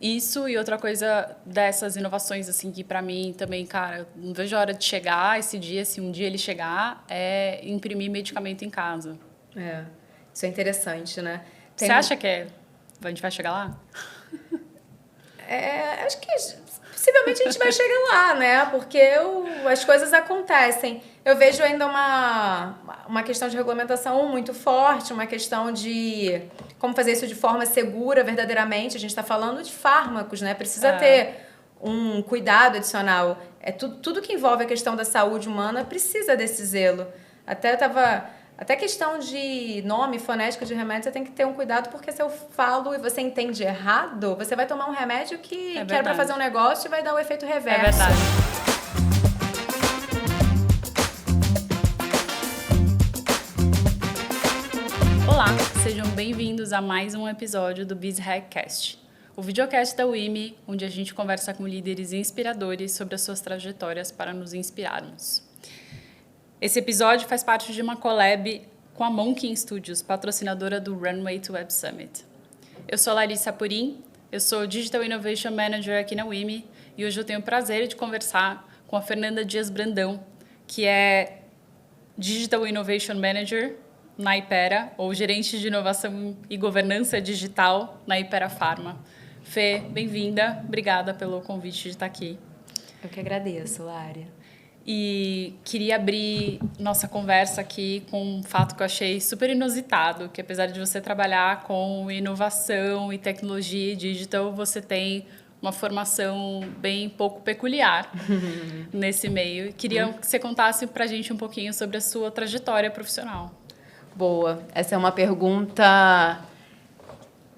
Isso e outra coisa dessas inovações, assim, que pra mim também, cara, não vejo a hora de chegar esse dia, se um dia ele chegar, é imprimir medicamento em casa. Isso é interessante, né? Você acha que a gente vai chegar lá? Acho que possivelmente a gente vai chegar lá, né? Porque as coisas acontecem. Eu vejo ainda uma questão de regulamentação muito forte, uma questão de como fazer isso de forma segura, verdadeiramente. A gente está falando de fármacos, né? Precisa ter um cuidado adicional. Tudo que envolve a questão da saúde humana precisa desse zelo. Até questão de nome, fonética de remédio, você tem que ter um cuidado, porque se eu falo e você entende errado, você vai tomar um remédio que era para fazer um negócio e vai dar o efeito reverso. É verdade. Olá, sejam bem-vindos a mais um episódio do BizHackcast, o videocast da UIME, onde a gente conversa com líderes inspiradores sobre as suas trajetórias para nos inspirarmos. Esse episódio faz parte de uma collab com a Monkin Studios, patrocinadora do Runway to Web Summit. Eu sou Larissa Purim, eu sou Digital Innovation Manager aqui na UIME e hoje eu tenho o prazer de conversar com a Fernanda Dias Brandão, que é Digital Innovation Manager na Hypera, ou Gerente de Inovação e Governança Digital na Hypera Pharma. Fê, bem-vinda, obrigada pelo convite de estar aqui. Eu que agradeço, Lária. E queria abrir nossa conversa aqui com um fato que eu achei super inusitado, que apesar de você trabalhar com inovação e tecnologia e digital, você tem uma formação bem pouco peculiar nesse meio. Queria que você contasse pra gente um pouquinho sobre a sua trajetória profissional. Boa. Essa é uma pergunta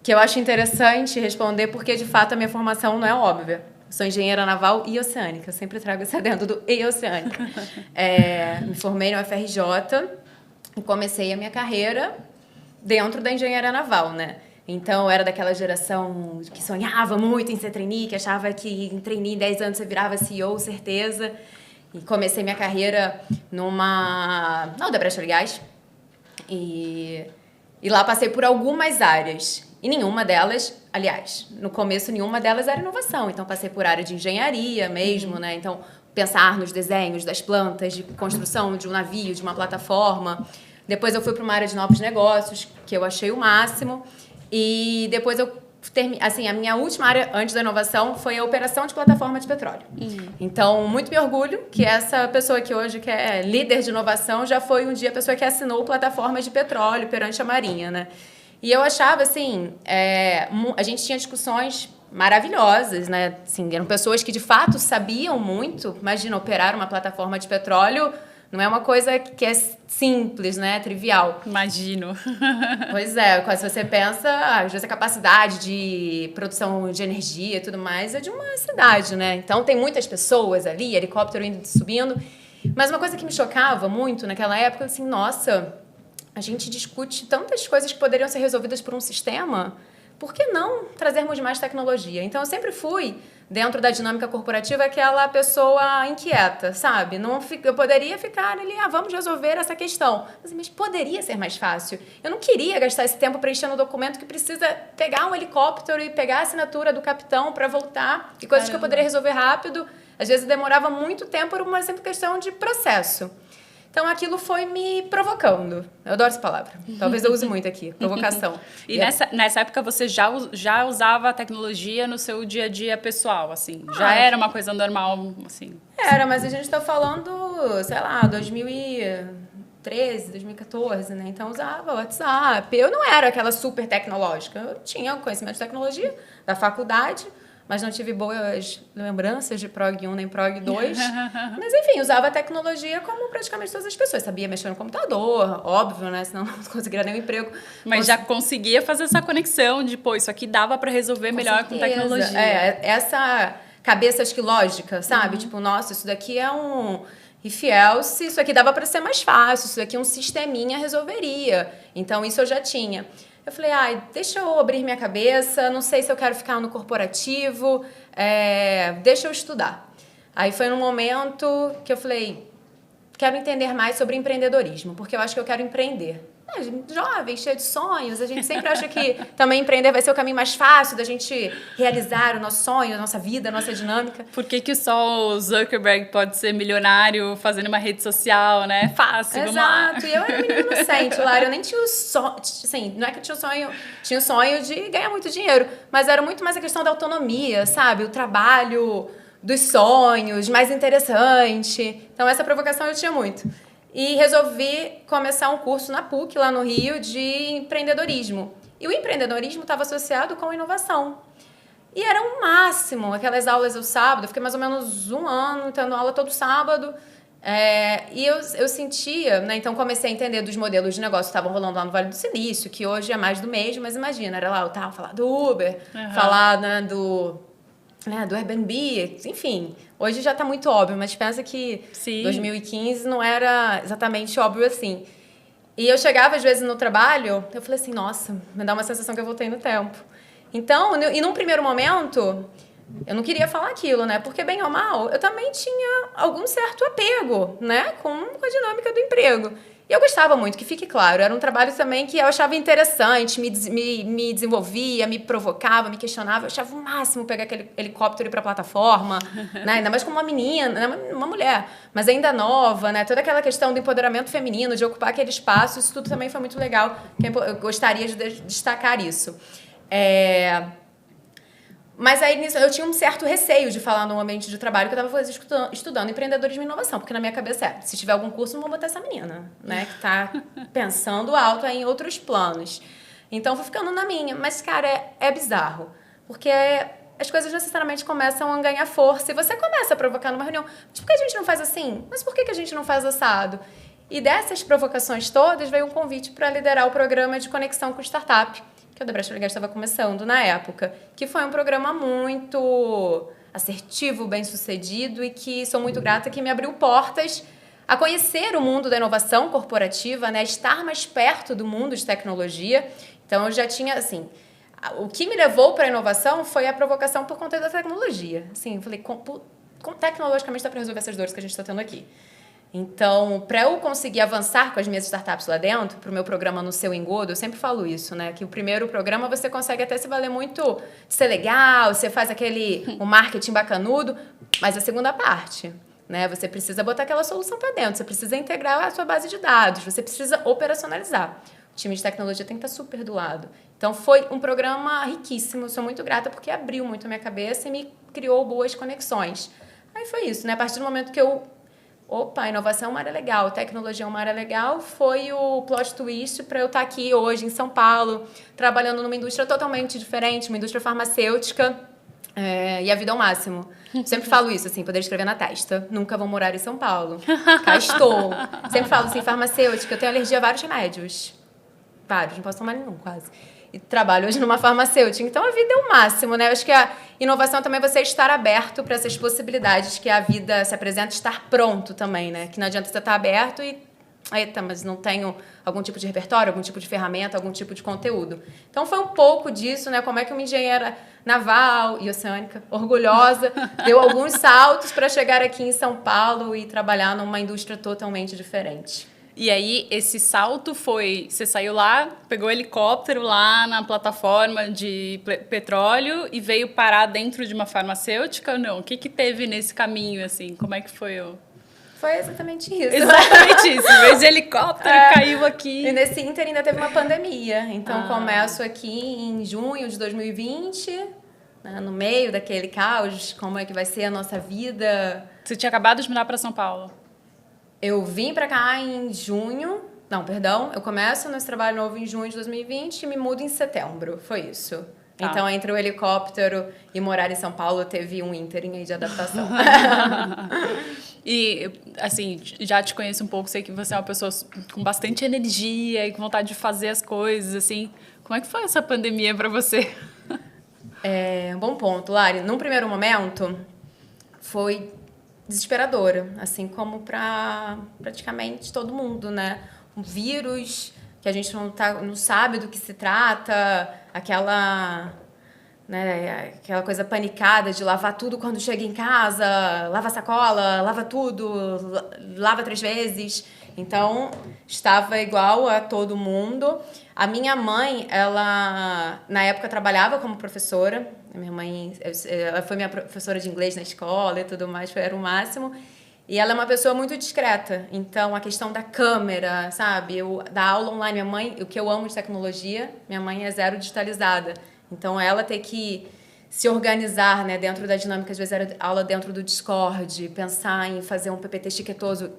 que eu acho interessante responder, porque, de fato, a minha formação não é óbvia. Sou engenheira naval e oceânica. Eu sempre trago esse adendo do e oceânica. Me formei no UFRJ e comecei a minha carreira dentro da engenharia naval, né? Então, eu era daquela geração que sonhava muito em ser trainee, que achava que em trainee em 10 anos você virava CEO, certeza. E comecei minha carreira na Odebrecht Gás. E lá passei por algumas áreas. E nenhuma delas, aliás, no começo nenhuma delas era inovação. Então, passei por área de engenharia mesmo, né? Então, pensar nos desenhos das plantas, de construção de um navio, de uma plataforma. Depois eu fui para uma área de novos negócios, que eu achei o máximo. E depois a minha última área antes da inovação foi a operação de plataforma de petróleo. Então, muito me orgulho que essa pessoa que hoje que é líder de inovação já foi um dia a pessoa que assinou plataformas de petróleo perante a Marinha, né? E eu achava, assim, a gente tinha discussões maravilhosas, né? Assim, eram pessoas que, de fato, sabiam muito. Imagina, operar uma plataforma de petróleo não é uma coisa que é simples, né? Trivial. Imagino. Pois é, quando você pensa, às vezes a capacidade de produção de energia e tudo mais é de uma cidade, né? Então, tem muitas pessoas ali, helicóptero indo subindo. Mas uma coisa que me chocava muito naquela época, assim, nossa, a gente discute tantas coisas que poderiam ser resolvidas por um sistema, por que não trazermos mais tecnologia? Então, eu sempre fui, dentro da dinâmica corporativa, aquela pessoa inquieta, sabe? Eu poderia ficar ali, vamos resolver essa questão. Mas poderia ser mais fácil. Eu não queria gastar esse tempo preenchendo um documento que precisa pegar um helicóptero e pegar a assinatura do capitão para voltar, e coisas que eu poderia resolver rápido. Às vezes demorava muito tempo por uma simples questão de processo. Então, aquilo foi me provocando. Eu adoro essa palavra. Talvez eu use muito aqui. Provocação. E nessa época, você já usava a tecnologia no seu dia a dia pessoal, assim? Já era uma coisa normal, assim? Era, mas a gente está falando, sei lá, 2013, 2014, né? Então, usava WhatsApp. Eu não era aquela super tecnológica. Eu tinha conhecimento de tecnologia da faculdade, mas não tive boas lembranças de Prog 1 nem Prog 2. Mas, enfim, usava a tecnologia como praticamente todas as pessoas. Sabia mexer no computador, óbvio, né? Senão não conseguiria nenhum emprego. Mas já conseguia fazer essa conexão de, isso aqui dava para resolver melhor com tecnologia. Essa cabeça, acho que lógica, sabe? Tipo, nossa, isso daqui é um if else, isso aqui dava para ser mais fácil, isso daqui um sisteminha resolveria. Então, isso eu já tinha. Eu falei, deixa eu abrir minha cabeça, não sei se eu quero ficar no corporativo, deixa eu estudar. Aí foi num momento que eu falei, quero entender mais sobre empreendedorismo, porque eu acho que eu quero empreender. jovem, cheio de sonhos. A gente sempre acha que também empreender vai ser o caminho mais fácil da gente realizar o nosso sonho, a nossa vida, a nossa dinâmica. Por que só o Zuckerberg pode ser milionário fazendo uma rede social, né? Fácil, vamos lá. Exato. E eu era menina inocente, Lara. Eu nem tinha o sonho... Assim, não é que eu tinha o sonho de ganhar muito dinheiro, mas era muito mais a questão da autonomia, sabe? O trabalho dos sonhos, mais interessante. Então, essa provocação eu tinha muito. E resolvi começar um curso na PUC, lá no Rio, de empreendedorismo. E o empreendedorismo estava associado com inovação. E era o máximo, aquelas aulas ao sábado. Eu fiquei mais ou menos 1 ano tendo aula todo sábado. E eu sentia, né? Então comecei a entender dos modelos de negócio que estavam rolando lá no Vale do Silício, que hoje é mais do mesmo, mas imagina, era lá eu tava falar do Uber, falar, né, do Airbnb, enfim. Hoje já tá muito óbvio, mas pensa que 2015 não era exatamente óbvio assim. E eu chegava às vezes no trabalho, eu falei assim, nossa, me dá uma sensação que eu voltei no tempo. Então, e num primeiro momento, eu não queria falar aquilo, né? Porque, bem ou mal, eu também tinha algum certo apego, né? Com a dinâmica do emprego. E eu gostava muito, que fique claro. Era um trabalho também que eu achava interessante, me desenvolvia, me provocava, me questionava. Eu achava o máximo pegar aquele helicóptero e ir pra plataforma, né? Ainda mais como uma menina, né? Uma mulher, mas ainda nova, né? Toda aquela questão do empoderamento feminino, de ocupar aquele espaço, isso tudo também foi muito legal. Eu gostaria de destacar isso. Mas aí eu tinha um certo receio de falar no ambiente de trabalho que eu estava estudando empreendedorismo e inovação, porque na minha cabeça se tiver algum curso, não vou botar essa menina, né, que tá pensando alto aí em outros planos. Então, fui ficando na minha. Mas, cara, é bizarro, porque as coisas necessariamente começam a ganhar força e você começa a provocar numa reunião. Mas por que a gente não faz assim? Mas por que a gente não faz assado? E dessas provocações todas veio um convite para liderar o programa de conexão com startup, que o Odebrecht Oil & Gas estava começando na época, que foi um programa muito assertivo, bem-sucedido e que sou muito grata, que me abriu portas a conhecer o mundo da inovação corporativa, né? Estar mais perto do mundo de tecnologia. Então, eu já tinha, assim... O que me levou para a inovação foi a provocação por conta da tecnologia. Assim, eu falei, tecnologicamente dá para resolver essas dores que a gente está tendo aqui. Então, para eu conseguir avançar com as minhas startups lá dentro, para o meu programa No Seu Engodo, eu sempre falo isso, né? Que o primeiro programa você consegue até se valer muito de ser legal, você faz um marketing bacanudo, mas a segunda parte, né? Você precisa botar aquela solução para dentro, você precisa integrar a sua base de dados, você precisa operacionalizar. O time de tecnologia tem que estar super do lado. Então, foi um programa riquíssimo, eu sou muito grata porque abriu muito a minha cabeça e me criou boas conexões. Aí foi isso, né? A partir do momento que inovação é uma área legal, tecnologia é uma área legal, foi o plot twist para eu estar aqui hoje em São Paulo, trabalhando numa indústria totalmente diferente, uma indústria farmacêutica, e a vida é o máximo. Sempre falo isso, assim, poder escrever na testa. Nunca vou morar em São Paulo. Cá estou. Sempre falo assim, farmacêutica, eu tenho alergia a vários remédios. Vários, não posso tomar nenhum, quase. E trabalho hoje numa farmacêutica. Então, a vida é o máximo, né? Eu acho que a inovação também é você estar aberto para essas possibilidades que a vida se apresenta, estar pronto também, né? Que não adianta você estar aberto e... Eita, mas não tenho algum tipo de repertório, algum tipo de ferramenta, algum tipo de conteúdo. Então, foi um pouco disso, né? Como é que uma engenheira naval e oceânica, orgulhosa, deu alguns saltos para chegar aqui em São Paulo e trabalhar numa indústria totalmente diferente. E aí, esse salto foi... Você saiu lá, pegou o helicóptero lá na plataforma de petróleo e veio parar dentro de uma farmacêutica ou não? O que teve nesse caminho, assim? Como é que foi o... Foi exatamente isso. Exatamente isso. Veio de helicóptero, caiu aqui. E nesse ínter ainda teve uma pandemia. Então, começo aqui em junho de 2020, né, no meio daquele caos, como é que vai ser a nossa vida. Você tinha acabado de mudar para São Paulo? Eu vim pra cá em junho. Não, perdão. Eu começo nesse trabalho novo em junho de 2020 e me mudo em setembro. Foi isso. Tá. Então, entre o helicóptero e morar em São Paulo, teve um ínterim aí de adaptação. E, assim, já te conheço um pouco, sei que você é uma pessoa com bastante energia e com vontade de fazer as coisas, assim. Como é que foi essa pandemia pra você? Um bom ponto, Lari. Num primeiro momento, foi desesperadora, assim como para praticamente todo mundo, né? Um vírus que a gente não sabe do que se trata, aquela coisa panicada de lavar tudo quando chega em casa, lava a sacola, lava tudo, lava 3 vezes. Então, estava igual a todo mundo. A minha mãe, ela, na época, trabalhava como professora. A minha mãe, ela foi minha professora de inglês na escola e tudo mais, era o máximo. E ela é uma pessoa muito discreta. Então, a questão da câmera, sabe? Da aula online, minha mãe, o que eu amo de tecnologia, minha mãe é zero digitalizada. Então, ela ter que se organizar, né, dentro da dinâmica, às vezes era aula dentro do Discord, pensar em fazer um PPT chiquetoso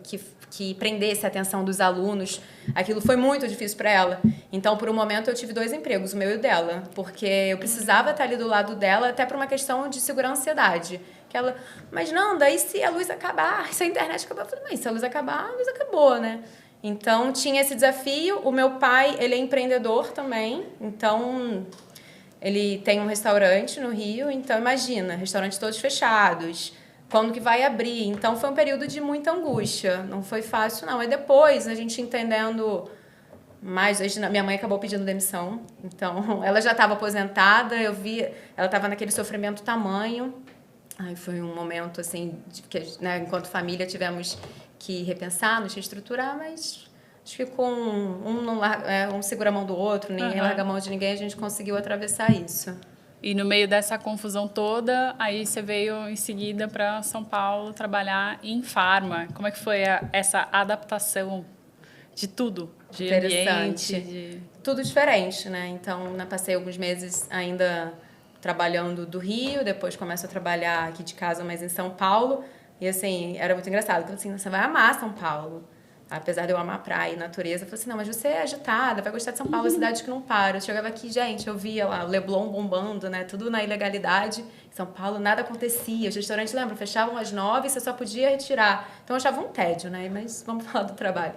que prendesse a atenção dos alunos, aquilo foi muito difícil para ela. Então, por um momento, eu tive 2 empregos, o meu e o dela, porque eu precisava estar ali do lado dela, até por uma questão de segurança e ansiedade. Que ela, mas não, daí se a luz acabar, se a internet acabar, eu falei, mas se a luz acabar, a luz acabou, né? Então, tinha esse desafio. O meu pai, ele é empreendedor também, então ele tem um restaurante no Rio, então imagina, restaurantes todos fechados, quando que vai abrir? Então foi um período de muita angústia, não foi fácil não. E depois, a gente entendendo mais, minha mãe acabou pedindo demissão, então ela já estava aposentada, eu vi, ela estava naquele sofrimento tamanho. Aí foi um momento assim, que, né, enquanto família tivemos que repensar, nos reestruturar, mas acho que com um segura a mão do outro, ninguém larga a mão de ninguém, a gente conseguiu atravessar isso. E no meio dessa confusão toda, aí você veio em seguida para São Paulo trabalhar em farma. Como é que foi essa adaptação de tudo? De ambiente? Tudo diferente, né? Então, passei alguns meses ainda trabalhando do Rio, depois começo a trabalhar aqui de casa, mas em São Paulo. E, assim, era muito engraçado. Eu falei assim, você vai amar São Paulo. Apesar de eu amar praia e natureza, eu falei assim, não, mas você é agitada, vai gostar de São Paulo, a cidade que não para. Eu chegava aqui, gente, eu via lá o Leblon bombando, né, tudo na ilegalidade. Em São Paulo nada acontecia, os restaurantes, lembra, fechavam às 9, você só podia retirar. Então eu achava um tédio, né, mas vamos falar do trabalho.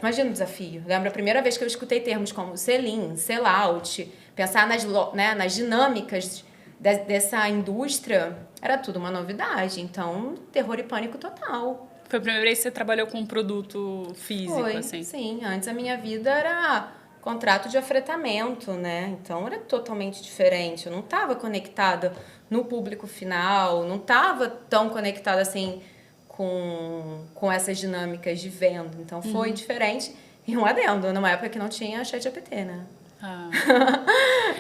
Imagina o desafio. Lembra a primeira vez que eu escutei termos como sell-in, sell-out, pensar nas dinâmicas dessa indústria, era tudo uma novidade. Então, terror e pânico total. Foi a primeira vez que você trabalhou com um produto físico, assim? Sim. Antes a minha vida era contrato de afretamento, né? Então era totalmente diferente. Eu não estava conectada no público final, não estava tão conectada assim com essas dinâmicas de venda. Então foi diferente. E um adendo, numa época que não tinha ChatGPT, né?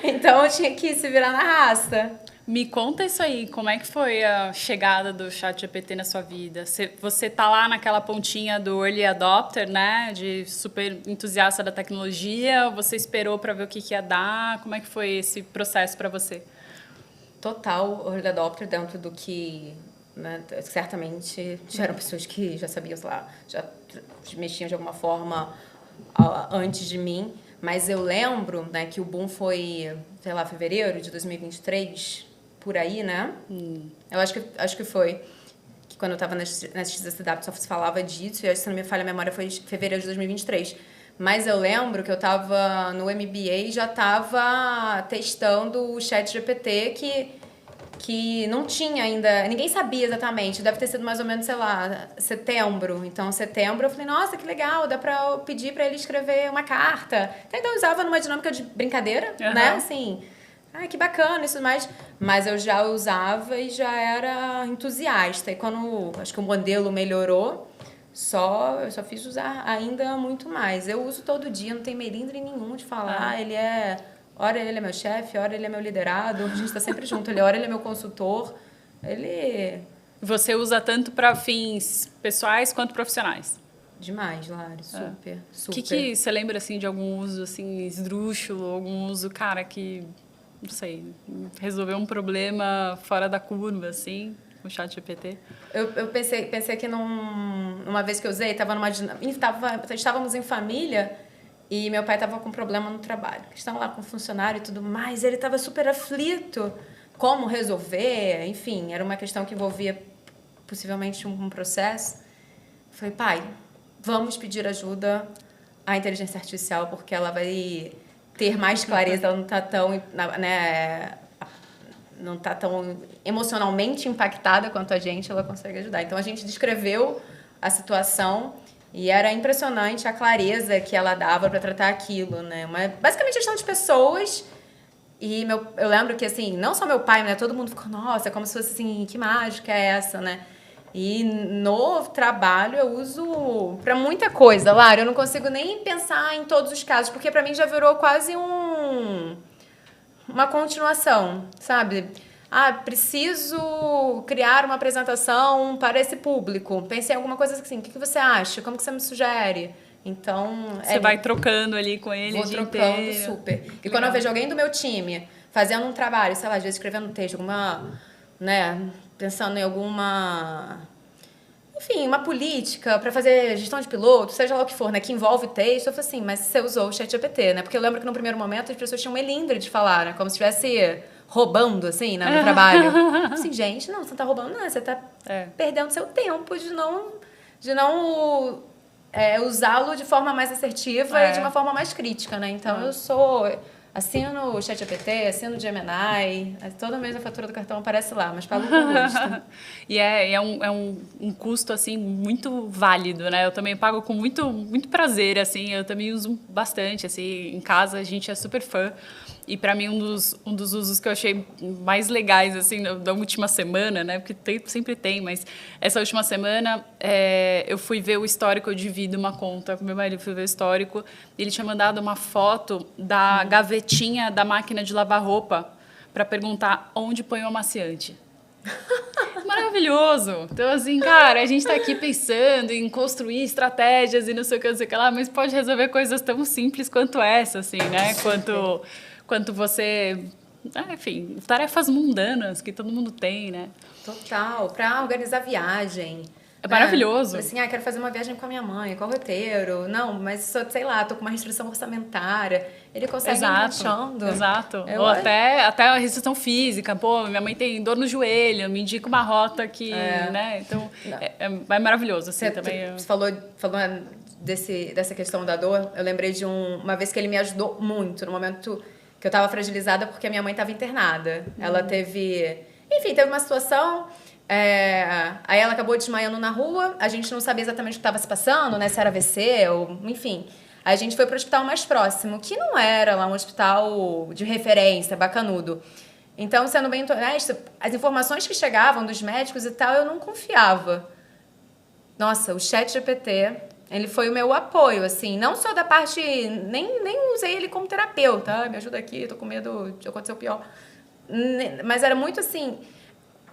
Então eu tinha que se virar na raça. Me conta isso aí, como é que foi a chegada do ChatGPT na sua vida? Você tá lá naquela pontinha do early adopter, né? De super entusiasta da tecnologia, você esperou para ver o que ia dar? Como é que foi esse processo para você? Total early adopter dentro do que, né, certamente tiveram pessoas que já sabiam, sei lá, já mexiam de alguma forma antes de mim. Mas eu lembro, né, que o boom foi, sei lá, fevereiro de 2023, por aí, né? Eu acho que foi. Que quando eu estava na XSW só se falava disso, e se não me falha a memória foi fevereiro de 2023. Mas eu lembro que eu estava no MBA e já estava testando o ChatGPT que não tinha ainda, ninguém sabia exatamente, deve ter sido mais ou menos, sei lá, setembro. Então, setembro eu falei, nossa, que legal, dá pra eu pedir pra ele escrever uma carta. Então, eu usava numa dinâmica de brincadeira, né, assim, que bacana, isso mais. Mas eu já usava e já era entusiasta. E quando, acho que o modelo melhorou, eu só fiz usar ainda muito mais. Eu uso todo dia, não tem melindre nenhum de falar, ora ele é meu chefe, ora ele é meu liderado, a gente está sempre junto. Ora ele é meu consultor. Você usa tanto para fins pessoais quanto profissionais? Demais, Lari. Super. O que você lembra, assim, de algum uso, assim, esdrúxulo? Algum uso, cara, que, não sei, resolveu um problema fora da curva, assim, com o ChatGPT? Eu pensei que uma vez que eu usei, estávamos em família. E meu pai estava com problema no trabalho. Estavam lá com funcionário e tudo mais. Ele estava super aflito. Como resolver? Enfim, era uma questão que envolvia possivelmente um processo. Eu falei, pai, vamos pedir ajuda à inteligência artificial, porque ela vai ter mais clareza. Ela não está tão, né, não tá tão emocionalmente impactada quanto a gente. Ela consegue ajudar. Então, a gente descreveu a situação. E era impressionante a clareza que ela dava para tratar aquilo, né? Basicamente, gestão de pessoas. E eu lembro que, assim, não só meu pai, né? Todo mundo ficou, nossa, como se fosse assim, que mágica é essa, né? E no trabalho eu uso para muita coisa, Lara. Eu não consigo nem pensar em todos os casos, porque para mim já virou quase uma continuação, sabe? Ah, preciso criar uma apresentação para esse público. Pensei em alguma coisa assim. O que você acha? Como que você me sugere? Então... Você vai trocando ali com ele o dia trocando inteiro. super. E quando eu vejo alguém do meu time fazendo um trabalho, sei lá, às vezes escrevendo um texto, alguma... né, pensando em alguma... enfim, uma política para fazer gestão de piloto, seja lá o que for, né, que envolve texto, eu falei assim, mas você usou o ChatGPT, né? Porque eu lembro que no primeiro momento as pessoas tinham melindre de falar, né? Como se estivesse roubando, assim, né, no trabalho. Assim, gente, não, você não tá roubando, não, você tá perdendo seu tempo de não usá-lo de forma mais assertiva e de uma forma mais crítica, né? Então, assino o ChatGPT, assino o Gemini, toda mês a fatura do cartão aparece lá, mas pago com gosto. E é um custo, assim, muito válido, né? Eu também pago com muito, muito prazer, assim, eu também uso bastante, assim, em casa a gente é super fã. E para mim um dos usos que eu achei mais legais assim da última semana, né? Porque sempre tem, mas essa última semana eu fui ver o histórico, eu divido uma conta com meu marido, fui ver o histórico, e ele tinha mandado uma foto da gavetinha da máquina de lavar roupa para perguntar onde põe o amaciante. Maravilhoso! Então, assim, cara, a gente tá aqui pensando em construir estratégias e não sei o que lá, mas pode resolver coisas tão simples quanto essa, assim, né? Quanto você... enfim, tarefas mundanas que todo mundo tem, né? Total. Pra organizar viagem. É maravilhoso. Assim, quero fazer uma viagem com a minha mãe, qual roteiro? Não, mas sei lá, tô com uma restrição orçamentária. Ele consegue ir encaixando. Exato. Ou até a restrição física. Pô, minha mãe tem dor no joelho, me indica uma rota que, né? Então, é maravilhoso, assim, também. Você falou dessa questão da dor, eu lembrei de uma vez que ele me ajudou muito, no momento que eu tava fragilizada porque a minha mãe tava internada. Ela teve uma situação... aí ela acabou desmaiando na rua, a gente não sabia exatamente o que estava se passando, né? Se era AVC ou... enfim. Aí a gente foi para o hospital mais próximo, que não era lá um hospital de referência, bacanudo. Então, sendo bem honesta, as informações que chegavam dos médicos e tal, eu não confiava. Nossa, o ChatGPT, ele foi o meu apoio, assim. Não só da parte... Nem usei ele como terapeuta. Me ajuda aqui, tô com medo de acontecer o pior. Mas era muito assim...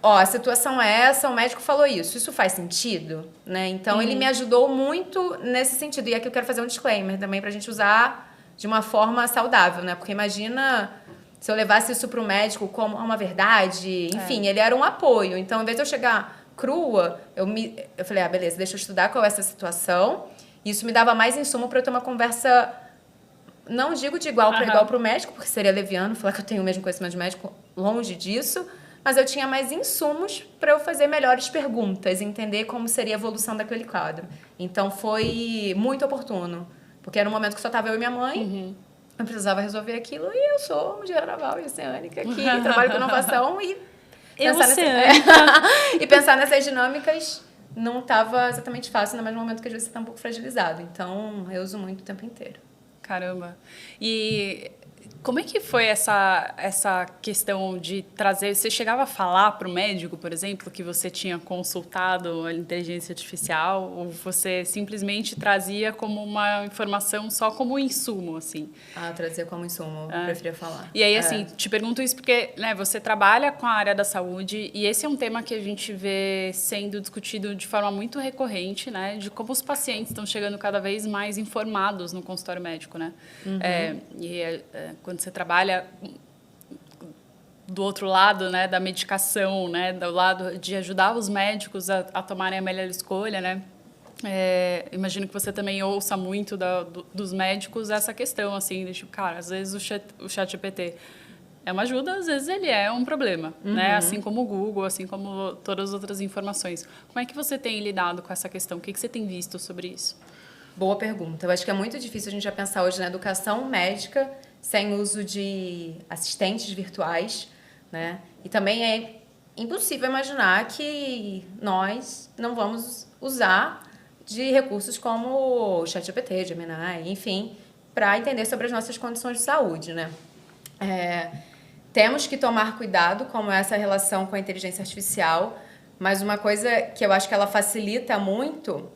a situação é essa, o médico falou isso faz sentido? Né? Então, ele me ajudou muito nesse sentido. E aqui eu quero fazer um disclaimer também pra gente usar de uma forma saudável, né? Porque imagina se eu levasse isso pro médico como uma verdade. Enfim, ele era um apoio. Então, ao invés de eu chegar crua, eu falei, beleza, deixa eu estudar qual é essa situação. Isso me dava mais insumo para eu ter uma conversa, não digo de igual para igual pro médico, porque seria leviano falar que eu tenho o mesmo conhecimento de médico, longe disso. Mas eu tinha mais insumos para eu fazer melhores perguntas, entender como seria a evolução daquele quadro. Então, foi muito oportuno. Porque era um momento que só estava eu e minha mãe, eu precisava resolver aquilo, e eu sou engenheira naval e oceânica aqui, trabalho com inovação, e pensar nessas dinâmicas não estava exatamente fácil, ainda mais no momento que às vezes você está um pouco fragilizado. Então, eu uso muito o tempo inteiro. Caramba! E... como é que foi essa questão de trazer... Você chegava a falar para o médico, por exemplo, que você tinha consultado a inteligência artificial, ou você simplesmente trazia como uma informação só como insumo, assim? Trazia como insumo, preferia falar. E aí, assim, te pergunto isso porque, né, você trabalha com a área da saúde e esse é um tema que a gente vê sendo discutido de forma muito recorrente, né, de como os pacientes estão chegando cada vez mais informados no consultório médico, né? Quando você trabalha do outro lado, né, da medicação, né, do lado de ajudar os médicos a tomarem a melhor escolha, né? Imagino que você também ouça muito dos médicos essa questão, assim, de tipo, cara, às vezes o ChatGPT é uma ajuda, às vezes ele é um problema, né? Assim como o Google, assim como todas as outras informações. Como é que você tem lidado com essa questão? O que você tem visto sobre isso? Boa pergunta. Eu acho que é muito difícil a gente já pensar hoje na educação médica sem uso de assistentes virtuais, né? E também é impossível imaginar que nós não vamos usar de recursos como o ChatGPT, Gemini, enfim, para entender sobre as nossas condições de saúde, né? Temos que tomar cuidado com essa relação com a inteligência artificial, Mas uma coisa que eu acho que ela facilita muito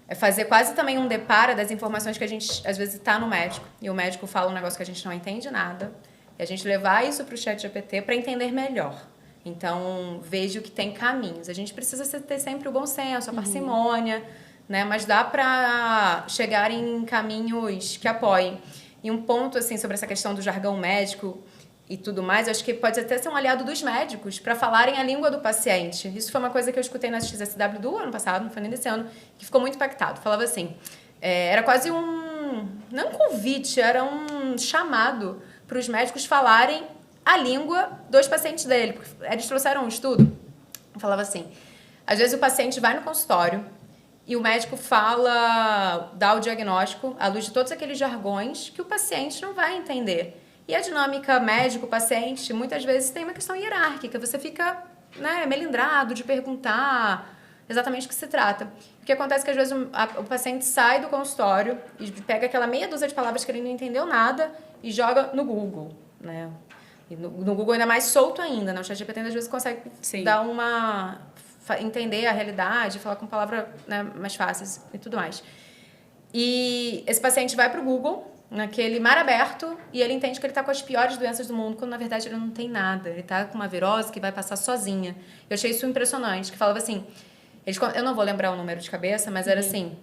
é fazer quase também um depara das informações que a gente, às vezes, está no médico. E o médico fala um negócio que a gente não entende nada. E a gente levar isso para o ChatGPT para entender melhor. Então, vejo que tem caminhos. A gente precisa ter sempre o bom senso, a parcimônia, né? Mas dá para chegar em caminhos que apoiem. E um ponto, assim, sobre essa questão do jargão médico e tudo mais, eu acho que pode até ser um aliado dos médicos para falarem a língua do paciente. Isso foi uma coisa que eu escutei na XSW do ano passado, não foi nem desse ano, que ficou muito impactado. Falava assim, era quase não um convite, era um chamado para os médicos falarem a língua dos pacientes dele. Porque eles trouxeram um estudo, falava assim, às vezes o paciente vai no consultório e o médico dá o diagnóstico à luz de todos aqueles jargões que o paciente não vai entender. E a dinâmica médico-paciente, muitas vezes, tem uma questão hierárquica. Você fica, né, melindrado de perguntar exatamente o que se trata. O que acontece é que, às vezes, o paciente sai do consultório e pega aquela meia dúzia de palavras que ele não entendeu nada e joga no Google, né? E no Google ainda mais solto ainda, né? O ChatGPT, às vezes, consegue entender a realidade, falar com palavras, né, mais fáceis e tudo mais. E esse paciente vai para o Google, naquele mar aberto, e ele entende que ele está com as piores doenças do mundo, quando na verdade ele não tem nada. Ele está com uma virose que vai passar sozinha. Eu achei isso impressionante, que falava assim, eu não vou lembrar o número de cabeça, mas era assim,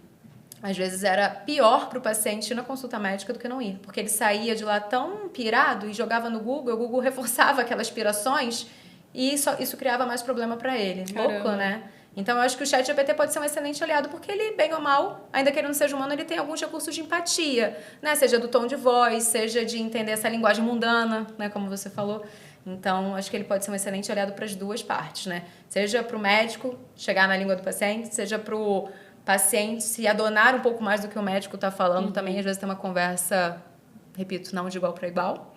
às vezes era pior para o paciente ir na consulta médica do que não ir, porque ele saía de lá tão pirado e jogava no Google, o Google reforçava aquelas pirações e isso criava mais problema para ele. Caramba. Louco, né? Então, eu acho que o ChatGPT pode ser um excelente aliado, porque ele, bem ou mal, ainda que ele não seja humano, ele tem alguns recursos de empatia, né? Seja do tom de voz, seja de entender essa linguagem mundana, né? Como você falou. Então, acho que ele pode ser um excelente aliado para as duas partes, né? Seja para o médico chegar na língua do paciente, seja para o paciente se adonar um pouco mais do que o médico está falando. Também, às vezes, tem uma conversa, repito, não de igual para igual,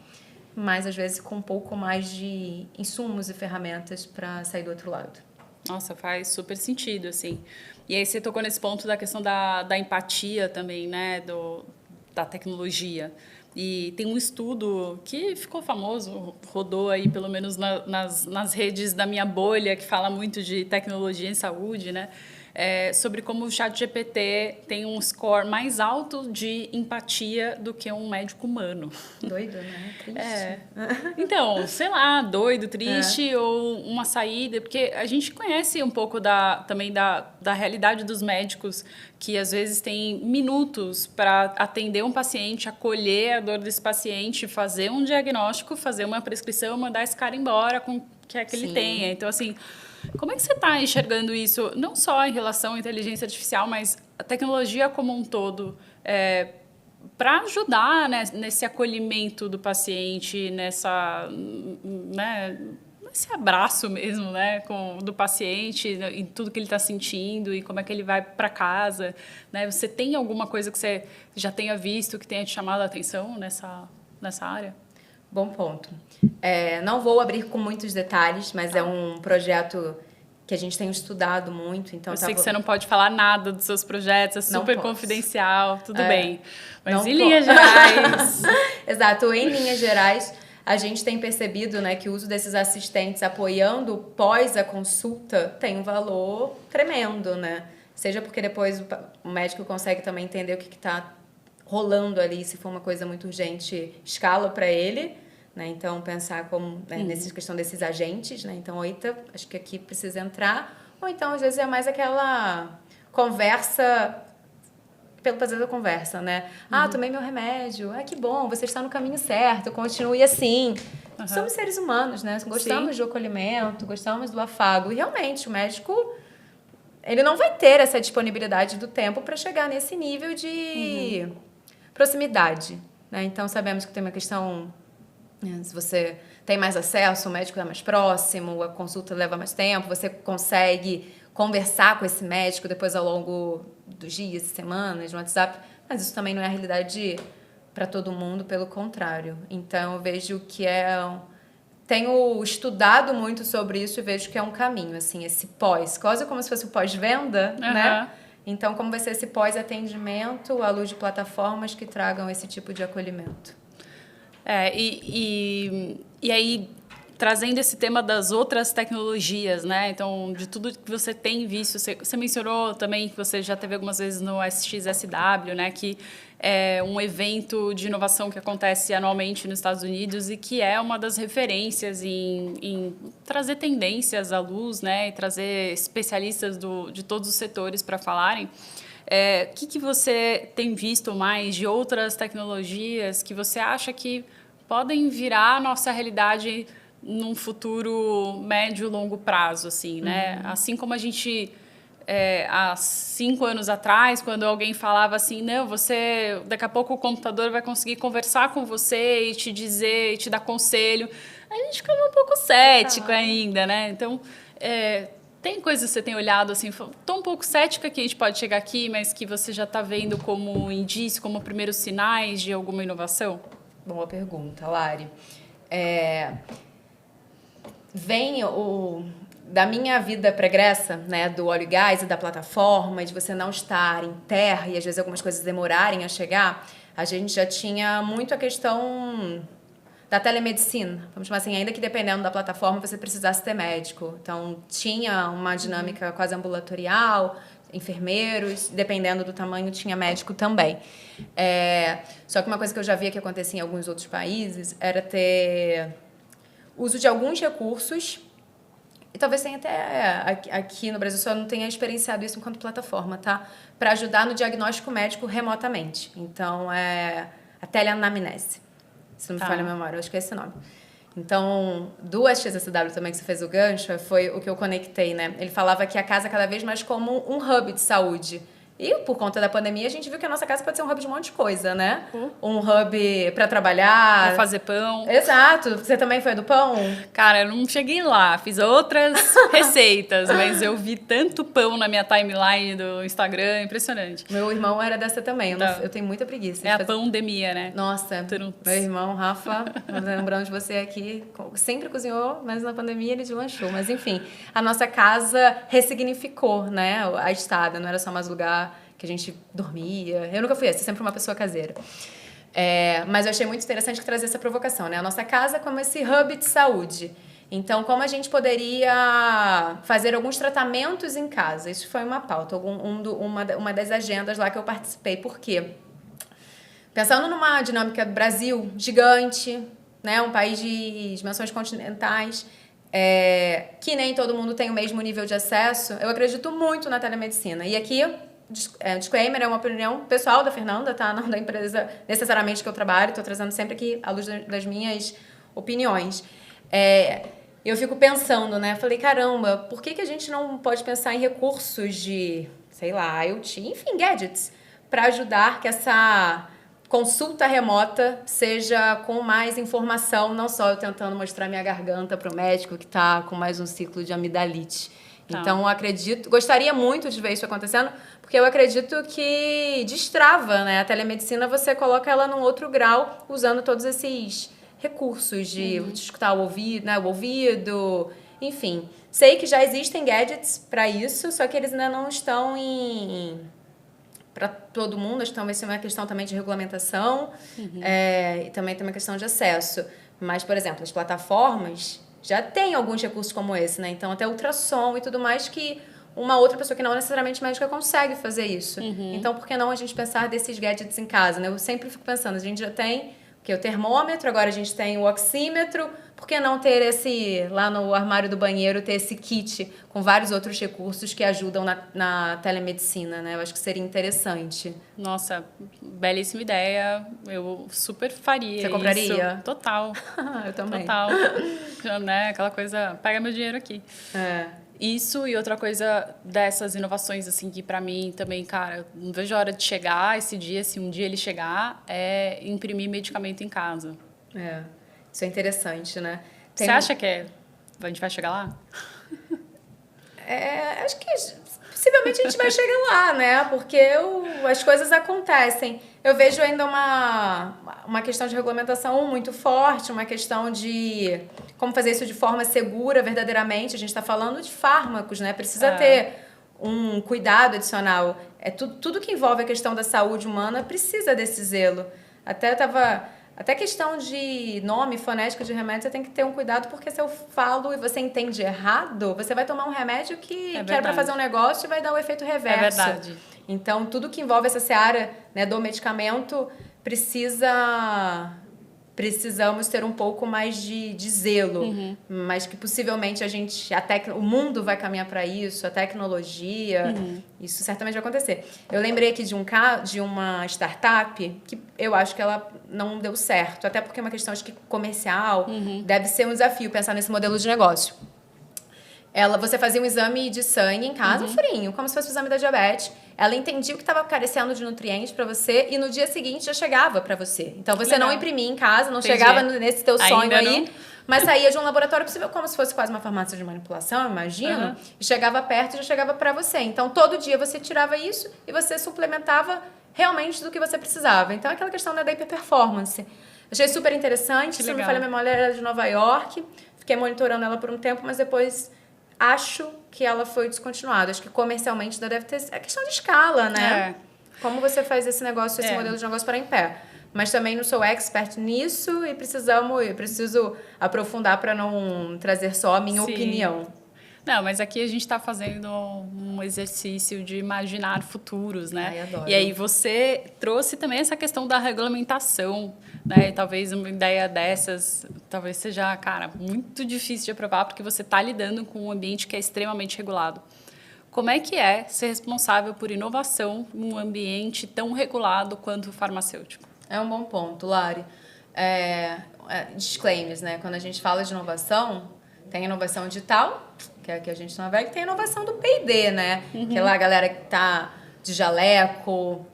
mas, às vezes, com um pouco mais de insumos e ferramentas para sair do outro lado. Nossa, faz super sentido, assim. E aí você tocou nesse ponto da questão da empatia também, né, da tecnologia. E tem um estudo que ficou famoso, rodou aí pelo menos nas redes da minha bolha, que fala muito de tecnologia em saúde, né? Sobre como o ChatGPT tem um score mais alto de empatia do que um médico humano. Doido, né? Triste. Então, sei lá, doido, triste ou uma saída, porque a gente conhece um pouco também da realidade dos médicos, que às vezes tem minutos para atender um paciente, acolher a dor desse paciente, fazer um diagnóstico, fazer uma prescrição, mandar esse cara embora com o que é que ele tenha. Então, assim, como é que você está enxergando isso, não só em relação à inteligência artificial, mas a tecnologia como um todo, para ajudar, né, nesse acolhimento do paciente, nesse abraço mesmo, né, do paciente, em tudo que ele está sentindo e como é que ele vai para casa, né? Você tem alguma coisa que você já tenha visto que tenha te chamado a atenção nessa área? Bom ponto. Não vou abrir com muitos detalhes, mas é um projeto que a gente tem estudado muito. Então, eu sei que você não pode falar nada dos seus projetos, é super confidencial, tudo bem. Mas em linhas gerais... Exato, em linhas gerais, a gente tem percebido, né, que o uso desses assistentes apoiando pós a consulta tem um valor tremendo, né? Seja porque depois o médico consegue também entender o que está rolando ali, se for uma coisa muito urgente, escala para ele, né? Então, pensar como nessa questão desses agentes, né? Então, oita, acho que aqui precisa entrar. Ou então, às vezes, é mais aquela conversa pelo prazer da conversa, né? Tomei meu remédio. Que bom, você está no caminho certo, continue assim. Somos seres humanos, né? Gostamos do acolhimento, gostamos do afago. E, realmente, o médico, ele não vai ter essa disponibilidade do tempo para chegar nesse nível de proximidade, né? Então, sabemos que tem uma questão... Se você tem mais acesso, o médico é mais próximo, a consulta leva mais tempo, você consegue conversar com esse médico depois ao longo dos dias, semanas, no WhatsApp, mas isso também não é a realidade para todo mundo, pelo contrário. Então, eu vejo que tenho estudado muito sobre isso e vejo que é um caminho, assim, esse pós, quase como se fosse o pós-venda, né? Então, como vai ser esse pós-atendimento à luz de plataformas que tragam esse tipo de acolhimento? E aí, trazendo esse tema das outras tecnologias, né? Então, de tudo que você tem visto, você mencionou também que você já teve algumas vezes no SXSW, né? Que é um evento de inovação que acontece anualmente nos Estados Unidos e que é uma das referências em trazer tendências à luz, né? E trazer especialistas de todos os setores para falarem. O que você tem visto mais de outras tecnologias que você acha que podem virar a nossa realidade num futuro médio e longo prazo, assim, né? Assim como a gente, há 5 anos atrás, quando alguém falava assim, não, daqui a pouco o computador vai conseguir conversar com você e te dizer, e te dar conselho, a gente ficava um pouco cético ainda, né? Então, tem coisas que você tem olhado assim, estou um pouco cética que a gente pode chegar aqui, mas que você já está vendo como indício, como primeiros sinais de alguma inovação? Boa pergunta, Lari. Vem da minha vida pregressa, né, do óleo e gás e da plataforma, de você não estar em terra e às vezes algumas coisas demorarem a chegar, a gente já tinha muito a questão da telemedicina, vamos chamar assim, ainda que dependendo da plataforma você precisasse ter médico. Então, tinha uma dinâmica quase ambulatorial, enfermeiros, dependendo do tamanho, tinha médico também. Só que uma coisa que eu já via que acontecia em alguns outros países era ter uso de alguns recursos, e talvez tenha até aqui no Brasil, só não tenha experienciado isso enquanto plataforma, tá? Para ajudar no diagnóstico médico remotamente. Então, a teleanamnese. Se não me falha a memória, eu acho que é esse nome. Então, do SXSW também, que você fez o gancho, foi o que eu conectei, né? Ele falava que a casa é cada vez mais como um hub de saúde. E, por conta da pandemia, a gente viu que a nossa casa pode ser um hub de um monte de coisa, né? Um hub para trabalhar. Pra fazer pão. Exato. Você também foi do pão? Cara, eu não cheguei lá. Fiz outras receitas, mas eu vi tanto pão na minha timeline do Instagram, impressionante. Meu irmão era dessa também. Eu tenho muita preguiça. A pandemia, né? Nossa, meu irmão, Rafa, lembrando de você aqui, sempre cozinhou, mas na pandemia ele deslanchou. Mas, enfim, a nossa casa ressignificou, né? A estada, não era só mais lugar que a gente dormia. Eu nunca fui essa, sempre uma pessoa caseira. Mas eu achei muito interessante que trazer essa provocação, né? A nossa casa como esse hub de saúde. Então, como a gente poderia fazer alguns tratamentos em casa? Isso foi uma pauta, uma das agendas lá que eu participei. Por quê? Pensando numa dinâmica do Brasil gigante, né? Um país de dimensões continentais, que nem todo mundo tem o mesmo nível de acesso, eu acredito muito na telemedicina. E aqui, disclaimer, é uma opinião pessoal da Fernanda, tá? Não da empresa necessariamente que eu trabalho, estou trazendo sempre aqui à luz das minhas opiniões. Eu fico pensando, né? Falei, caramba, por que a gente não pode pensar em recursos de, sei lá, IoT, enfim, gadgets, para ajudar que essa consulta remota seja com mais informação, não só eu tentando mostrar minha garganta para o médico que está com mais um ciclo de amidalite. Tá. Então, gostaria muito de ver isso acontecendo, porque eu acredito que destrava, né? A telemedicina, você coloca ela num outro grau, usando todos esses recursos de escutar o ouvido, né? O ouvido, enfim. Sei que já existem gadgets para isso, só que eles ainda não estão para todo mundo, acho que talvez seja uma questão também de regulamentação, e também tem uma questão de acesso. Mas, por exemplo, as plataformas já têm alguns recursos como esse, né? Então, até ultrassom e tudo mais, que uma outra pessoa que não necessariamente médica consegue fazer isso. Então, por que não a gente pensar desses gadgets em casa, né? Eu sempre fico pensando, a gente já tem o termômetro, agora a gente tem o oxímetro, por que não ter lá no armário do banheiro, ter esse kit com vários outros recursos que ajudam na telemedicina, né? Eu acho que seria interessante. Nossa, belíssima ideia. Eu super faria. Você compraria? Isso. Total. Eu também. Total. Né? Aquela coisa, pega meu dinheiro aqui. Isso e outra coisa dessas inovações, assim, que pra mim também, cara, não vejo a hora de chegar esse dia, se um dia ele chegar, é imprimir medicamento em casa. Isso é interessante, né? Você acha que a gente vai chegar lá? Acho que possivelmente a gente vai chegar lá, né? Porque as coisas acontecem. Eu vejo ainda uma questão de regulamentação muito forte, uma questão de como fazer isso de forma segura, verdadeiramente. A gente está falando de fármacos, né? Precisa ter um cuidado adicional. Tudo que envolve a questão da saúde humana precisa desse zelo. Até eu estava Até questão de nome, fonética de remédio, você tem que ter um cuidado, porque se eu falo e você entende errado, você vai tomar um remédio que era para fazer um negócio e vai dar o efeito reverso. É verdade. Então, tudo que envolve essa seara, né, do medicamento precisamos ter um pouco mais de zelo, mas que possivelmente o mundo vai caminhar para isso, a tecnologia, isso certamente vai acontecer. Eu lembrei aqui de uma startup que eu acho que ela não deu certo, até porque é uma questão, acho que comercial, deve ser um desafio pensar nesse modelo de negócio. Você fazia um exame de sangue em casa, um furinho, como se fosse o exame da diabetes. Ela entendia o que estava carecendo de nutrientes para você e no dia seguinte já chegava para você. Então, você não imprimia em casa, não chegava nesse teu sonho aí, mas saía de um laboratório possível, como se fosse quase uma farmácia de manipulação, eu imagino, e chegava perto e já chegava para você. Então, todo dia você tirava isso e você suplementava realmente do que você precisava. Então, aquela questão da hiperperformance. Achei super interessante, se não me falha a memória, ela era de Nova York, fiquei monitorando ela por um tempo, mas depois acho que ela foi descontinuada. Acho que comercialmente ainda deve ter... É questão de escala, né? Como você faz esse negócio, esse modelo de negócio parar em pé. Mas também não sou expert nisso e preciso aprofundar para não trazer só a minha opinião. Não, mas aqui a gente está fazendo um exercício de imaginar futuros, né? Ai, adoro. E aí você trouxe também essa questão da regulamentação, né? E talvez uma ideia dessas, talvez seja, cara, muito difícil de aprovar, porque você está lidando com um ambiente que é extremamente regulado. Como é que é ser responsável por inovação num ambiente tão regulado quanto o farmacêutico? É um bom ponto, Lari. Disclaimers, né? Quando a gente fala de inovação, tem inovação digital, que é a que a gente navega, e tem a inovação do P&D, né? Que é lá a galera que tá de jaleco,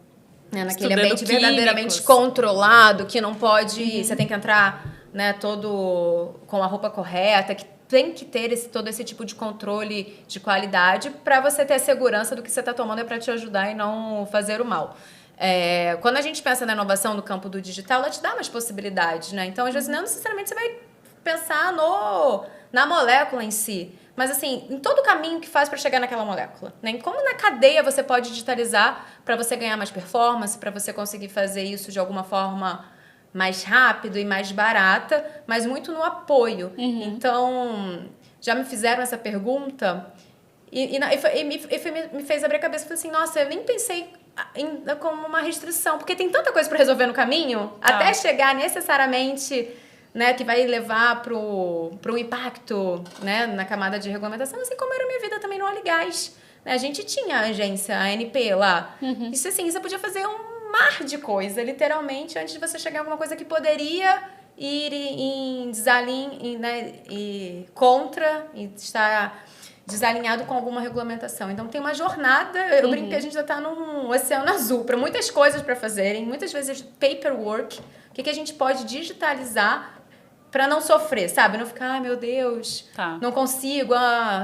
né? Naquele ambiente verdadeiramente controlado, que não pode... Você tem que entrar, né, todo com a roupa correta, que tem que ter todo esse tipo de controle de qualidade para você ter a segurança do que você está tomando é para te ajudar e não fazer o mal. Quando a gente pensa na inovação no campo do digital, ela te dá mais possibilidades, né? Então, às vezes, não necessariamente você vai pensar na molécula em si, mas assim, em todo o caminho que faz para chegar naquela molécula, né? Em como na cadeia você pode digitalizar para você ganhar mais performance, para você conseguir fazer isso de alguma forma mais rápido e mais barata, mas muito no apoio. Então, já me fizeram essa pergunta e me fez abrir a cabeça e falei assim, nossa, eu nem pensei como uma restrição, porque tem tanta coisa para resolver no caminho, até chegar necessariamente, né, que vai levar pro impacto, né, na camada de regulamentação, assim como era a minha vida também no óleo e gás. Né? A gente tinha a agência, a ANP lá. Isso assim, você podia fazer um mar de coisa, literalmente, antes de você chegar a alguma coisa que poderia ir em desalinho, né, e contra, e estar desalinhado com alguma regulamentação. Então, tem uma jornada, eu brinco que a gente já está num oceano azul, para muitas coisas para fazerem, muitas vezes paperwork, o que a gente pode digitalizar para não sofrer, sabe? Não ficar, ai meu Deus, não consigo,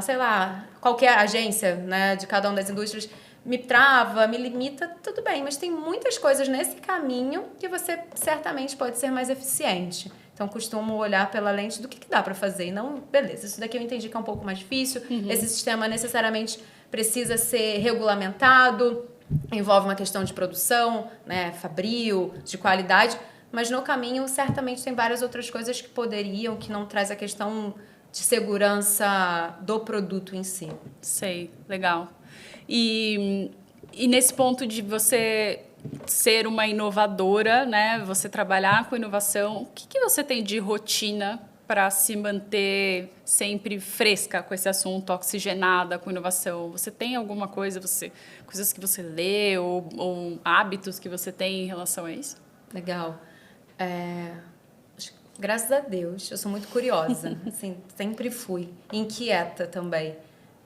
sei lá, qualquer agência, né, de cada uma das indústrias me trava, me limita, tudo bem, mas tem muitas coisas nesse caminho que você certamente pode ser mais eficiente. Então, costumo olhar pela lente do que dá para fazer e não, beleza, isso daqui eu entendi que é um pouco mais difícil, esse sistema necessariamente precisa ser regulamentado, envolve uma questão de produção, né, fabril, de qualidade, mas no caminho certamente tem várias outras coisas que não traz a questão de segurança do produto em si. Sei, legal. E nesse ponto de você ser uma inovadora, né, você trabalhar com inovação, o que você tem de rotina para se manter sempre fresca com esse assunto, oxigenada com inovação? Você tem alguma coisa, coisas que você lê ou hábitos que você tem em relação a isso? Legal. Graças a Deus, eu sou muito curiosa, assim, sempre fui, inquieta também.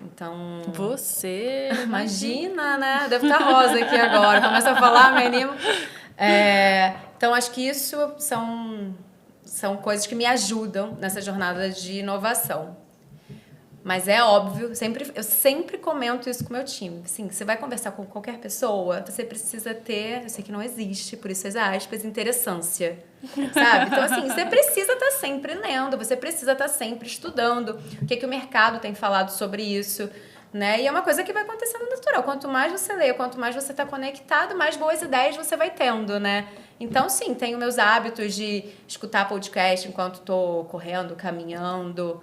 Então... Você... Imagina, né? Deve estar rosa aqui agora, começa a falar, me animo. Então, acho que isso são coisas que me ajudam nessa jornada de inovação. Mas é óbvio, eu sempre comento isso com o meu time. Assim, você vai conversar com qualquer pessoa, você precisa ter, eu sei que não existe, por isso as aspas, interessância, sabe? Então, assim, você precisa estar sempre lendo, você precisa estar sempre estudando o que o mercado tem falado sobre isso, né? E é uma coisa que vai acontecendo natural. Quanto mais você lê, quanto mais você está conectado, mais boas ideias você vai tendo, né? Então, sim, tenho meus hábitos de escutar podcast enquanto estou correndo, caminhando.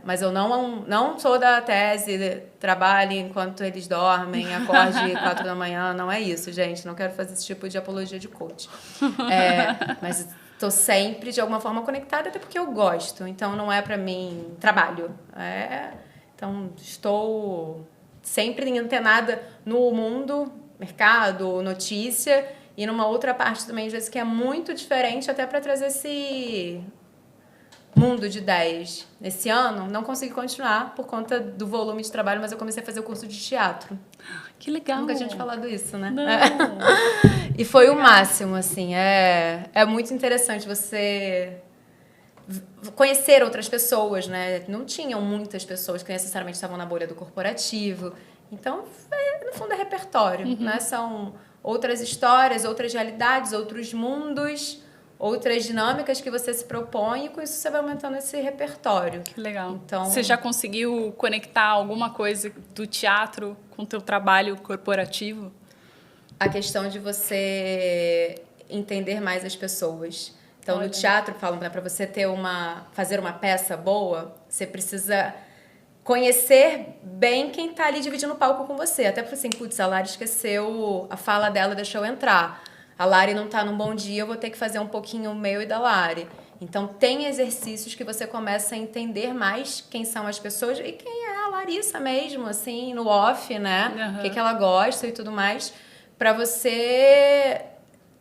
Mas eu não sou da tese, trabalhe enquanto eles dormem, acorde 4 da manhã. Não é isso, gente. Não quero fazer esse tipo de apologia de coach. Mas estou sempre, de alguma forma, conectada, até porque eu gosto. Então, não é para mim trabalho. Então, estou sempre antenada no mundo, mercado, notícia, e numa outra parte também, às vezes, que é muito diferente, até para trazer esse mundo de ideias. Esse ano, não consegui continuar por conta do volume de trabalho, mas eu comecei a fazer o curso de teatro. Que legal! Nunca tinha te falado isso, né? Não. E foi o máximo, assim. É muito interessante você conhecer outras pessoas, né? Não tinham muitas pessoas que necessariamente estavam na bolha do corporativo. Então, no fundo, é repertório, né? São outras histórias, outras realidades, outros mundos, outras dinâmicas que você se propõe, e com isso você vai aumentando esse repertório. Que legal. Então, você já conseguiu conectar alguma coisa do teatro com o teu trabalho corporativo? A questão de você entender mais as pessoas. Então, no teatro, falam, né, para você fazer uma peça boa, você precisa conhecer bem quem tá ali dividindo o palco com você. Até porque assim, putz, a Lari esqueceu a fala dela, deixou eu entrar. A Lari não tá num bom dia, eu vou ter que fazer um pouquinho o meu e da Lari. Então, tem exercícios que você começa a entender mais quem são as pessoas e quem é a Larissa mesmo, assim, no off, né? O que ela gosta e tudo mais, para você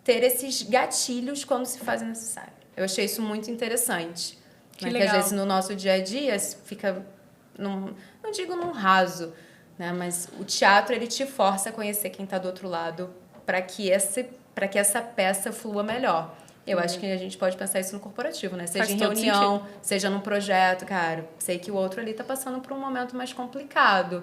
ter esses gatilhos quando se faz necessário. Eu achei isso muito interessante. Que né? legal. Que às vezes no nosso dia a dia fica, não digo num raso, né? Mas o teatro, ele te força a conhecer quem está do outro lado para que essa peça flua melhor. Eu acho que a gente pode pensar isso no corporativo, né? Seja em reunião, seja num projeto. Cara, sei que o outro ali tá passando por um momento mais complicado.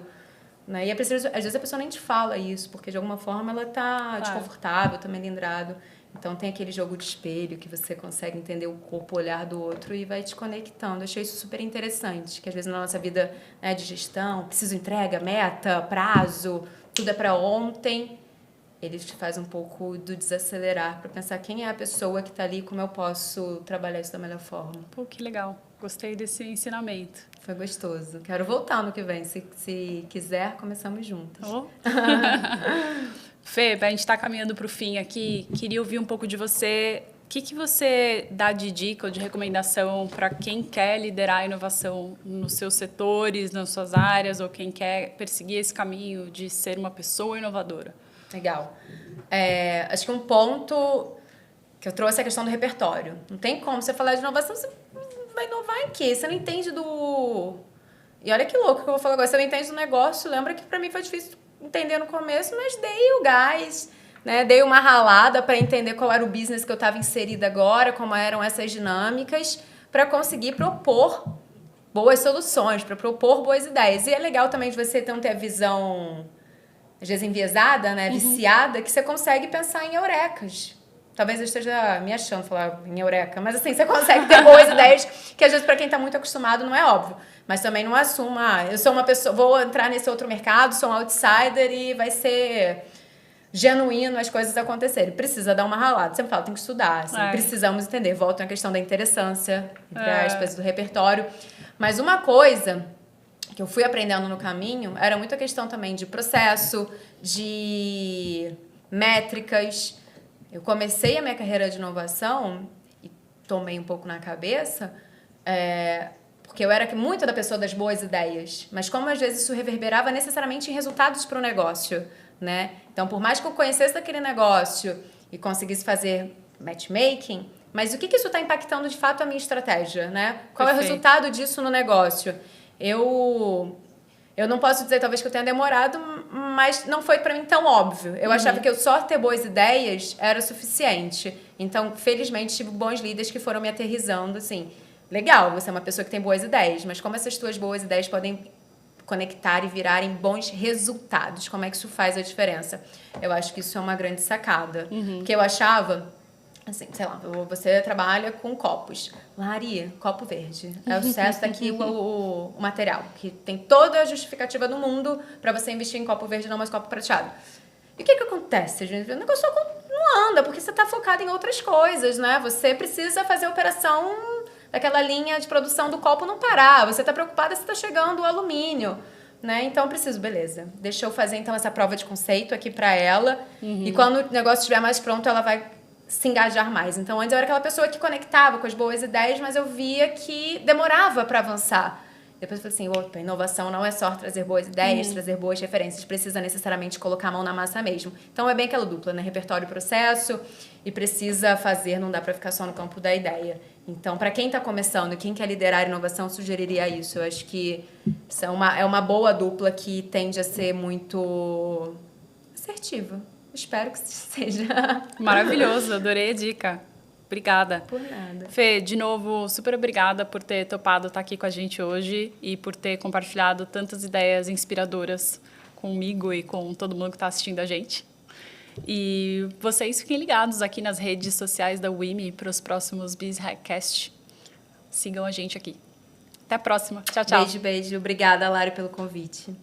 Né? E é preciso, às vezes a pessoa nem te fala isso, porque de alguma forma ela tá desconfortável, tá melindrado. Então tem aquele jogo de espelho que você consegue entender o corpo, o olhar do outro e vai te conectando. Eu achei isso super interessante, que às vezes na nossa vida, né, de gestão, preciso entrega, meta, prazo, tudo é para ontem. Ele te faz um pouco do desacelerar para pensar quem é a pessoa que está ali e como eu posso trabalhar isso da melhor forma. Pô, que legal. Gostei desse ensinamento. Foi gostoso. Quero voltar no que vem. Se quiser, começamos juntas. Oh. Fê, a gente está caminhando para o fim aqui. Queria ouvir um pouco de você. O que você dá de dica ou de recomendação para quem quer liderar a inovação nos seus setores, nas suas áreas, ou quem quer perseguir esse caminho de ser uma pessoa inovadora? Legal. Acho que um ponto que eu trouxe é a questão do repertório. Não tem como você falar de inovação, você vai inovar em quê? Você não entende do... E olha que louco que eu vou falar agora. Você não entende do negócio. Lembra que para mim foi difícil entender no começo, mas dei o gás, né? Dei uma ralada para entender qual era o business que eu estava inserida agora, como eram essas dinâmicas, para conseguir propor boas soluções, para propor boas ideias. E é legal também de você ter a visão, às vezes enviesada, né? Viciada, que você consegue pensar em eurecas. Talvez eu esteja me achando falar em eureka, mas assim, você consegue ter boas ideias que às vezes para quem está muito acostumado não é óbvio. Mas também não assuma, eu sou uma pessoa, vou entrar nesse outro mercado, sou um outsider e vai ser genuíno as coisas acontecerem. Precisa dar uma ralada. Sempre falo, tem que estudar, assim, precisamos entender. Volto na questão da interessância, entre aspas, do repertório. Mas uma coisa que eu fui aprendendo no caminho era muito a questão também de processo, de métricas. Eu comecei a minha carreira de inovação e tomei um pouco na cabeça, porque eu era muito da pessoa das boas ideias, mas como às vezes isso reverberava necessariamente em resultados para o negócio, né? Então, por mais que eu conhecesse aquele negócio e conseguisse fazer matchmaking, mas o que isso está impactando de fato a minha estratégia, né? Qual é o resultado disso no negócio? Eu não posso dizer, talvez, que eu tenha demorado, mas não foi para mim tão óbvio. Eu achava que eu só ter boas ideias era suficiente. Então, felizmente, tive bons líderes que foram me aterrissando, assim. Legal, você é uma pessoa que tem boas ideias, mas como essas tuas boas ideias podem conectar e virarem bons resultados? Como é que isso faz a diferença? Eu acho que isso é uma grande sacada. Porque eu achava... Assim, sei lá, você trabalha com copos. Lari, copo verde. É o sucesso daqui o material, que tem toda a justificativa do mundo para você investir em copo verde, não mais copo prateado. E o que acontece, gente? O negócio não não anda, porque você está focado em outras coisas, né? Você precisa fazer a operação daquela linha de produção do copo não parar. Você está preocupada se está chegando o alumínio, né? Então, preciso, beleza. Deixa eu fazer, então, essa prova de conceito aqui para ela. E quando o negócio estiver mais pronto, ela vai se engajar mais. Então, antes eu era aquela pessoa que conectava com as boas ideias, mas eu via que demorava para avançar. Depois eu falei assim, opa, inovação não é só trazer boas ideias, trazer boas referências, precisa necessariamente colocar a mão na massa mesmo. Então é bem aquela dupla, né? Repertório e processo, e precisa fazer, não dá para ficar só no campo da ideia. Então, para quem está começando, quem quer liderar a inovação, sugeriria isso. Eu acho que isso é uma boa dupla que tende a ser muito assertiva. Espero que seja. Maravilhoso, adorei a dica. Obrigada. Por nada. Fê, de novo, super obrigada por ter topado estar aqui com a gente hoje e por ter compartilhado tantas ideias inspiradoras comigo e com todo mundo que está assistindo a gente. E vocês fiquem ligados aqui nas redes sociais da WIMI para os próximos Biz Hackcast. Sigam a gente aqui. Até a próxima. Tchau, tchau. Beijo, beijo. Obrigada, Lari, pelo convite.